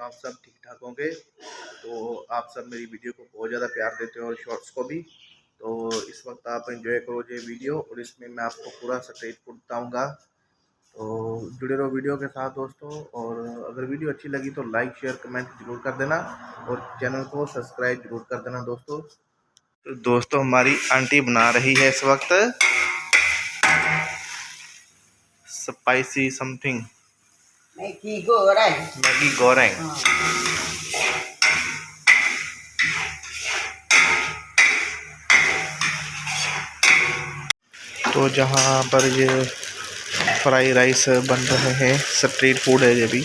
आप सब ठीक ठाक होंगे। तो आप सब मेरी वीडियो को बहुत ज़्यादा प्यार देते हो और शॉर्ट्स को भी। तो इस वक्त आप एंजॉय करो ये वीडियो, और इसमें मैं आपको पूरा स्ट्रीट फूड बताऊँगा। तो जुड़े रहो वीडियो के साथ दोस्तों, और अगर वीडियो अच्छी लगी तो लाइक शेयर कमेंट जरूर कर देना, और चैनल को सब्सक्राइब जरूर कर देना दोस्तों। तो दोस्तों हमारी आंटी बना रही है इस वक्त स्पाइसी समथिंग मैगी गोरेंग। तो जहाँ पर ये फ्राई राइस बन रहे हैं, स्ट्रीट फूड है ये भी।